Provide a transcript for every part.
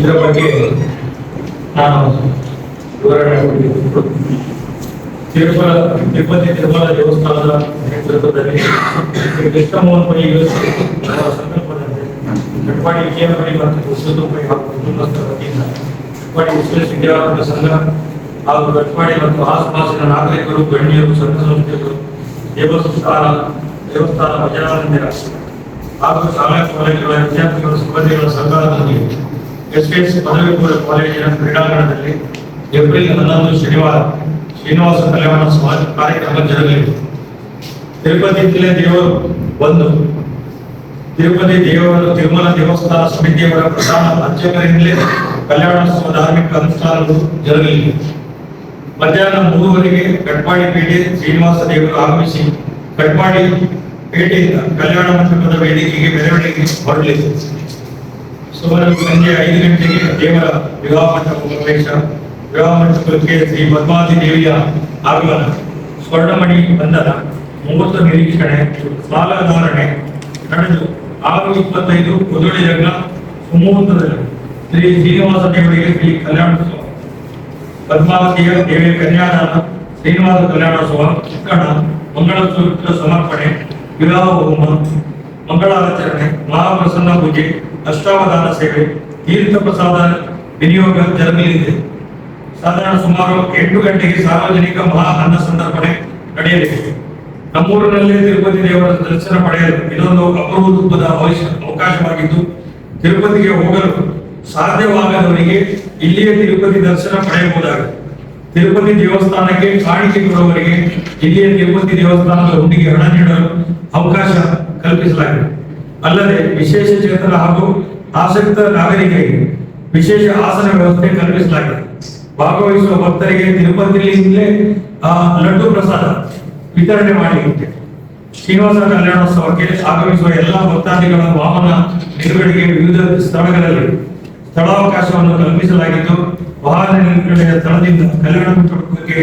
ಇದರ ಬಗ್ಗೆ ನಾನು ವಿವರಣೆ ಕೊಟ್ಟಿದ್ದೀನಿ. ತಿರುಪತಿ ತಿರುಮಲ ದೇವಸ್ಥಾನದ ನೇತೃತ್ವದಲ್ಲಿ ಕೃಷ್ಣಮೋಹನ್ ಪೈ ಸಂಕಲ್ಪದಂತೆ ಕಟ್ಪಾಡಿ ವಿಜಯಪುರಿ ಮತ್ತು ಕುಸುತುಪೈ ಹಾಗೂ ಕುಟುಂಬಸ್ಥರ ವತಿಯಿಂದ ಕಟ್ಪಾಡಿ ವಿಶ್ವೇಶ್ವರ ಸಂಘ ಹಾಗೂ ಕಟ್ಪಾಡಿ ಮತ್ತು ಆಸುಪಾಸಿನ ನಾಗರಿಕರು, ಗಣ್ಯರು, ಸಂಘ ಸಂಸ್ಥೆಗಳು, ದೇವಸ್ಥಾನ ಭಜನಾ ಮಂದಿರ ಹಾಗೂ ಶಾಲಾ ಕಾಲೇಜುಗಳ ವಿದ್ಯಾರ್ಥಿಗಳ ಸಿಬ್ಬಂದಿಗಳ ಸಂಘದೊಂದಿಗೆ ಎಸ್ಎಸ್ ಪದವಿ ಪೂರ್ವ ಕಾಲೇಜಿನ ಕ್ರೀಡಾಂಗಣದಲ್ಲಿ ಏಪ್ರಿಲ್ 11 ಶನಿವಾರ ಶ್ರೀನಿವಾಸ ಕಲ್ಯಾಣ ಸಮಾಜ ಕಾರ್ಯಕ್ರಮ ಜರುಗಲಿದೆ. ತಿರುಪತಿ ಜಿಲ್ಲೆ ದೇವರು ಒಂದು ತಿರುಪತಿ ದೇವರು ತಿರುಮಲ ದೇವಸ್ಥಾನ ಸಮಿತಿಯವರ ಪ್ರಧಾನ ಅರ್ಚಕರಿಂದಲೇ ಕಲ್ಯಾಣೋತ್ಸವ ಧಾರ್ಮಿಕ ಅನುಷ್ಠಾನಗಳು ಜರುಗಲಿವೆ. ಮಧ್ಯಾಹ್ನ 3 ಕಟ್ಪಾಡಿ ಪೇಟೆ ಶ್ರೀನಿವಾಸ ದೇವರು ಆಗಮಿಸಿ ಕಟ್ಪಾಡಿ ಪೇಟೆಯಿಂದ ಕಲ್ಯಾಣ ಮಂಟಪದ ವೇದಿಕೆಗೆ ಮೆರವಣಿಗೆ ಹೊರಡಲಿದೆ. ಸುಮಾರು ಸಂಜೆ 5 ಗಂಟೆಗೆ ದೇವರ ವಿವಾಹ ಮಂಟಪ ಪ್ರವೇಶ, ವಿವಾಹ ಮಂಟಪಕ್ಕೆ ಶ್ರೀ ಪದ್ಮಾವತಿ ದೇವಿಯ ಆಗಮನ, ಸ್ವರ್ಣಮಣಿ ಬಂಧನ, ಮುಹೂರ್ತ ನಿರೀಕ್ಷಣೆ, ಸಾಲಧಾರಣೆ ನಡೆದು 6:25 ಕುದುರೆ ಲಗ್ನ ಸುಮುಹೂರ್ತದಲ್ಲಿ ಶ್ರೀ ಶ್ರೀನಿವಾಸ ದೇವರಿಗೆ ಶ್ರೀ ಕಲ್ಯಾಣೋತ್ಸವ, ಪದ್ಮಾವತಿಯ ದೇವಿಯ ಕನ್ಯಾದಾನ, ಶ್ರೀನಿವಾಸ ಕಲ್ಯಾಣೋತ್ಸವ, ಚಿಕ್ಕಣ, ಮಂಗಳಸೂತ್ರ ಸಮರ್ಪಣೆ, ವಿವಾಹ ಹೋಮ, ಮಂಗಳಾಚರಣೆ, ಮಹಾಪ್ರಸನ್ನ ಪೂಜೆ, ಅಷ್ಟಾವಧಾನ ಸೇವೆ, ತೀರ್ಥ ಪ್ರಸಾದ ವಿನಿಯೋಗ ಜರುಗಲಿದೆ. ಸಾಧಾರಣ ಸುಮಾರು 8 ಗಂಟೆಗೆ ಸಾರ್ವಜನಿಕ ಮಹಾ ಅನ್ನ ಸಂತರ್ಪಣೆ ನಡೆಯಲಿದೆ. ನಮ್ಮೂರಿನಲ್ಲೇ ತಿರುಪತಿ ದೇವರ ದರ್ಶನ ಪಡೆಯಲು ಇದೊಂದು ಅಪರೂಪದ ಅವಕಾಶವಾಗಿದ್ದು, ತಿರುಪತಿಗೆ ಹೋಗಲು ಸಾಧ್ಯವಾಗದವರಿಗೆ ಇಲ್ಲಿಯೇ ತಿರುಪತಿ ದರ್ಶನ ಪಡೆಯಬಹುದಾಗಿದೆ. ತಿರುಪತಿ ದೇವಸ್ಥಾನಕ್ಕೆ ಕಾಣಿಕೆ ಕೊಡುವವರಿಗೆ ಇಲ್ಲಿಯೇ ತಿರುಪತಿ ದೇವಸ್ಥಾನದ ಹುಂಡಿಗೆ ಹಣ ನೀಡಲು ಅವಕಾಶ ಕಲ್ಪಿಸಲಾಗಿದೆ. ಅಲ್ಲದೆ ವಿಶೇಷ ಚೇತನ ಹಾಗೂ ಆಸಕ್ತ ನಾಗರಿಕರಿಗೆ ವಿಶೇಷ ಆಸನ ವ್ಯವಸ್ಥೆ ಕಲ್ಪಿಸಲಾಗಿದೆ. ಭಾಗವಹಿಸುವ ಭಕ್ತರಿಗೆ ತಿರುಪತಿಯಿಂದಲೇ ಲಡ್ಡು ಪ್ರಸಾದ ವಿತರಣೆ ಮಾಡಲಿದೆ. ಶ್ರೀನಿವಾಸ ಕಲ್ಯಾಣೋತ್ಸವಕ್ಕೆ ಆಗಮಿಸುವ ಎಲ್ಲಾ ಭಕ್ತಾದಿಗಳ ವಾಹನ ನಿಲುಗಡೆಗೆ ವಿವಿಧ ಸ್ಥಳಗಳಲ್ಲಿ ಸ್ಥಳಾವಕಾಶವನ್ನು ಕಲ್ಪಿಸಲಾಗಿದ್ದು, ವಾಹನ ನಿಲುಗಡೆಯ ಸ್ಥಳದಿಂದ ಕಲ್ಯಾಣ ಮಂಟಪಕ್ಕೆ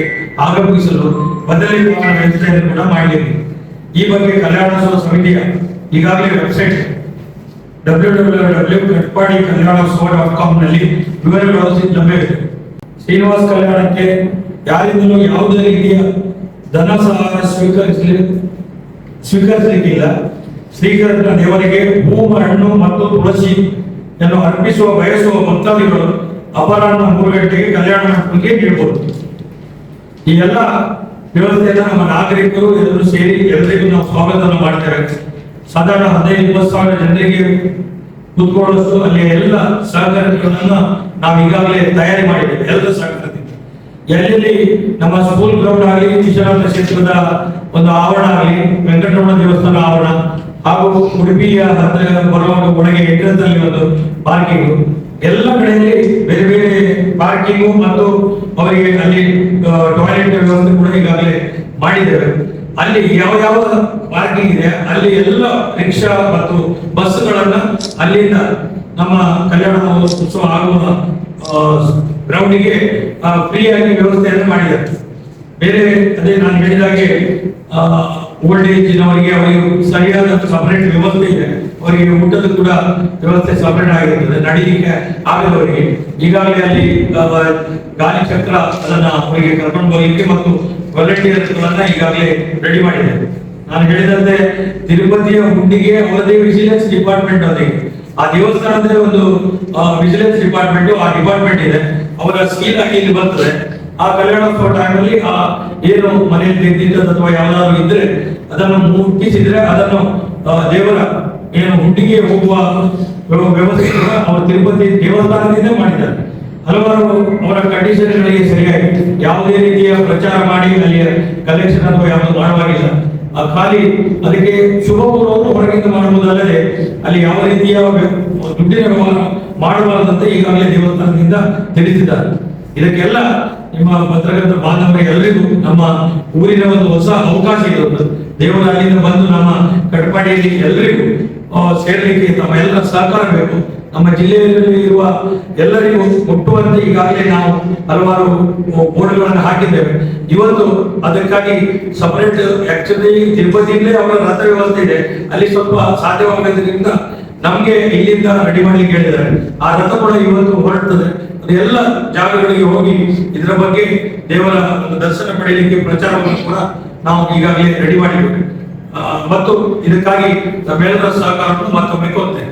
ಆಗಮಿಸಲು ಬದಲಿ ವಾಹನ ವ್ಯವಸ್ಥೆಯನ್ನು ಕೂಡ ಮಾಡಲಿದೆ. ಈ ಬಗ್ಗೆ ಕಲ್ಯಾಣೋತ್ಸವ ಸಮಿತಿಯ ಈಗಾಗಲೇ ವೆಬ್ಸೈಟ್ www.katpadi-kalyanotsav.com ನಲ್ಲಿ ವಿವರಗಳು ಲಭ್ಯವಿದೆ. ಶ್ರೀನಿವಾಸ ಕಲ್ಯಾಣಕ್ಕೆ ಯಾರಿಂದಲೂ ಯಾವುದೇ ರೀತಿಯ ಧನ ಸಹಾಯ ಸ್ವೀಕರಿಸಲಿಕ್ಕಿಲ್ಲ. ಶ್ರೀಕೃಷ್ಣ ದೇವರಿಗೆ ಹೂ, ಹಣ್ಣು ಮತ್ತು ತುಳಸಿಯನ್ನು ಅರ್ಪಿಸುವ ಬಯಸುವ ಭಕ್ತಾದಿಗಳು ಅಪರಾಹ್ನ 3 ಗಂಟೆಗೆ ಕಲ್ಯಾಣ ಮಂಟಪಕ್ಕೆ ನೀಡಬಹುದು. ಈ ಎಲ್ಲ ವ್ಯವಸ್ಥೆಯನ್ನು ನಮ್ಮ ನಾಗರಿಕರು ಎಲ್ಲರೂ ಸೇರಿ ಎಲ್ಲರಿಗೂ ನಾವು ಸ್ವಾಗತವನ್ನು ಮಾಡ್ತೇವೆ. ಸಾಧಾರಣ 15-20 ಸಾವಿರ ಜನರಿಗೆ ಕೂತ್ಕೊಳ್ಳೋಷ್ಟು ಅಲ್ಲಿ ಎಲ್ಲ ಸಹಕಾರಗಳನ್ನ ನಾವು ಈಗಾಗಲೇ ತಯಾರಿ ಮಾಡಿದ್ದೇವೆ. ಎಲ್ಲರ ಸಹಕಾರದಿಂದ ಎಲ್ಲೆಲ್ಲಿ ನಮ್ಮ ಸ್ಕೂಲ್ ಗ್ರೌಂಡ್ ಆಗಲಿ, ವಿಶ್ವನಾಥ ಕ್ಷೇತ್ರದ ಒಂದು ಆವರಣ ಆಗಲಿ, ವೆಂಕಟರಮಣ ದೇವಸ್ಥಾನ ಆವರಣ ಹಾಗೂ ಉಡುಪಿಯ ಹತ್ತಿರ ಬರುವಾಗ ಒಳಗೆ ಎಂಟ್ರೆನ್ಸ್ನಲ್ಲಿ ಒಂದು ಪಾರ್ಕಿಂಗ್, ಎಲ್ಲ ಕಡೆಯಲ್ಲಿ ಬೇರೆ ಬೇರೆ ಪಾರ್ಕಿಂಗು ಮತ್ತು ಅವರಿಗೆ ಅಲ್ಲಿ ಟಾಯ್ಲೆಟ್ ವ್ಯವಸ್ಥೆ ಕೂಡ ಈಗಾಗಲೇ ಮಾಡಿದ್ದೇವೆ. ಅಲ್ಲಿ ಯಾವ ಯಾವ ಪಾರ್ಕಿಂಗ್ ಇದೆ ಅಲ್ಲಿ ಎಲ್ಲ ರಿಕ್ಷಾ ಮತ್ತು ಬಸ್ಗಳನ್ನ ಅಲ್ಲಿಂದ ನಮ್ಮ ಕಲ್ಯಾಣ ಉತ್ಸವ ಆಗುವ ಗ್ರೌಂಡಿಗೆ ಫ್ರೀಯಾಗಿ ವ್ಯವಸ್ಥೆಯನ್ನು ಮಾಡಿದ್ದಾರೆ. ಬೇರೆ ಅದೇ ನಾನು ಹೇಳಿದಾಗೆ ಓಲ್ಡ್ ಏಜ್ನವರಿಗೆ ಅವರಿಗೆ ಸರಿಯಾದ ಸಪರೇಟ್ ವ್ಯವಸ್ಥೆ ಇದೆ. ಅವರಿಗೆ ಊಟದ ಕೂಡ ವ್ಯವಸ್ಥೆ ಸಪರೇಟ್ ಆಗಿರ್ತದೆ. ನಡೀಲಿಕ್ಕೆ ಆಗದವರಿಗೆ ಈಗಾಗಲೇ ಅಲ್ಲಿ ಗಾಳಿ ಚಕ್ರ ಅದನ್ನ ಅವರಿಗೆ ಕರ್ಕೊಂಡು ಹೋಗಲಿಕ್ಕೆ ಮತ್ತು ವಾಲಂಟಿಯರ್ಗಳನ್ನ ಈಗಾಗಲೇ ರೆಡಿ ಮಾಡಿದ್ದಾರೆ. ನಾನು ಹೇಳಿದಂತೆ ತಿರುಪತಿಯ ಹುಂಡಿಗೆ ಅವರದೇ ವಿಜಿಲೆನ್ಸ್ ಡಿಪಾರ್ಟ್ಮೆಂಟ್ ಅವರಿಗೆ, ಆ ದೇವಸ್ಥಾನದ ಒಂದು ವಿಜಿಲೆನ್ಸ್ ಡಿಪಾರ್ಟ್ಮೆಂಟ್, ಆ ಡಿಪಾರ್ಟ್ಮೆಂಟ್ ಇದೆ, ಅವರ ಸ್ಕೀಲ್ ಆಗಿ ಇಲ್ಲಿ ಬರ್ತದೆ. ಆ ಕಲ್ಯಾಣೋತ್ಸವ ಟೈಮಲ್ಲಿ ಆ ಏನು ಮನೆಯಲ್ಲಿ ತೆಗೆದಿದ್ದದ್ದು ಅಥವಾ ಯಾವ್ದಾದ್ರು ಇದ್ರೆ ಅದನ್ನು ಮುಟ್ಟಿಸಿದ್ರೆ ಅದನ್ನು ದೇವರ ಏನು ಹುಂಡಿಗೆ ಹೋಗುವ ವ್ಯವಸ್ಥೆ ಅವರು ತಿರುಪತಿ ದೇವಸ್ಥಾನದಿಂದ ಮಾಡಿದ್ದಾರೆ. ಹಲವಾರು ಅವರ ಕಂಡೀಷನ್ಗಳಿಗೆ ಸರಿಯಾಗಿ ಯಾವುದೇ ರೀತಿಯ ಪ್ರಚಾರ ಮಾಡಿ ಅಲ್ಲಿ ಕಲೆಕ್ಷನ್ ಅಥವಾ ಯಾವುದು ಮಾಡುವಾಗಿಲ್ಲ. ಖಾಲಿ ಅದಕ್ಕೆ ಶುಭ ಪೂರ್ವವನ್ನು ಹೊರಗಿಂದ ಮಾಡುವುದಲ್ಲದೆ ಅಲ್ಲಿ ಯಾವ ರೀತಿಯ ದುಡ್ಡಿನ ವ್ಯವಹಾರ ಮಾಡಬಾರದಂತೆ ಈಗಾಗಲೇ ದೇವಸ್ಥಾನದಿಂದ ತಿಳಿಸಿದ್ದಾರೆ. ಇದಕ್ಕೆಲ್ಲ ನಿಮ್ಮ ಪತ್ರಕರ್ತ ಬಾಂಧವರಿಗೆ ಎಲ್ಲರಿಗೂ ನಮ್ಮ ಊರಿನ ಒಂದು ಹೊಸ ಅವಕಾಶ ಇರುವುದು. ದೇವರ ಅಲ್ಲಿಂದ ಬಂದು ನಮ್ಮ ಕಟ್ಪಾಡಿಯಲ್ಲಿ ಎಲ್ಲರಿಗೂ ಸೇರಲಿಕ್ಕೆ ತಮ್ಮ ಎಲ್ಲ ಸಹಕಾರ ಬೇಕು. ನಮ್ಮ ಜಿಲ್ಲೆಯಲ್ಲಿ ಇರುವ ಎಲ್ಲರಿಗೂ ಮುಟ್ಟುವಂತೆ ಈಗಾಗಲೇ ನಾವು ಹಲವಾರು ಬೋರ್ಡ್ಗಳನ್ನು ಹಾಕಿದ್ದೇವೆ. ಇವತ್ತು ಅದಕ್ಕಾಗಿ ಸಪರೇಟ್ ಆಕ್ಚುಲಿ ತಿರುಪತಿಯಲ್ಲೇ ಅವರ ರಥ ವ್ಯವಸ್ಥೆ ಇದೆ, ಅಲ್ಲಿ ಸ್ವಲ್ಪ ಸಾಧ್ಯವಾಗೋದ್ರಿಂದ ನಮ್ಗೆ ಇಲ್ಲಿಂದ ರೆಡಿ ಮಾಡ್ಲಿಕ್ಕೆ ಹೇಳಿದ್ದಾರೆ. ಆ ರಥ ಕೂಡ ಇವತ್ತು ಹೊರಡ್ತದೆ. ಅದೆಲ್ಲ ಜಾಗಗಳಿಗೆ ಹೋಗಿ ಇದರ ಬಗ್ಗೆ ದೇವರ ಒಂದು ದರ್ಶನ ಪಡೆಯಲಿಕ್ಕೆ ಪ್ರಚಾರವನ್ನು ಕೂಡ ನಾವು ಈಗಾಗಲೇ ರೆಡಿ ಮಾಡಿದ್ದೇವೆ. ಮತ್ತು ಇದಕ್ಕಾಗಿ ನಮ್ಮೆಲ್ಲರ ಸಹಕಾರವನ್ನು ಮತ್ತೊಮ್ಮೆ ಕೋರ್ತೇನೆ.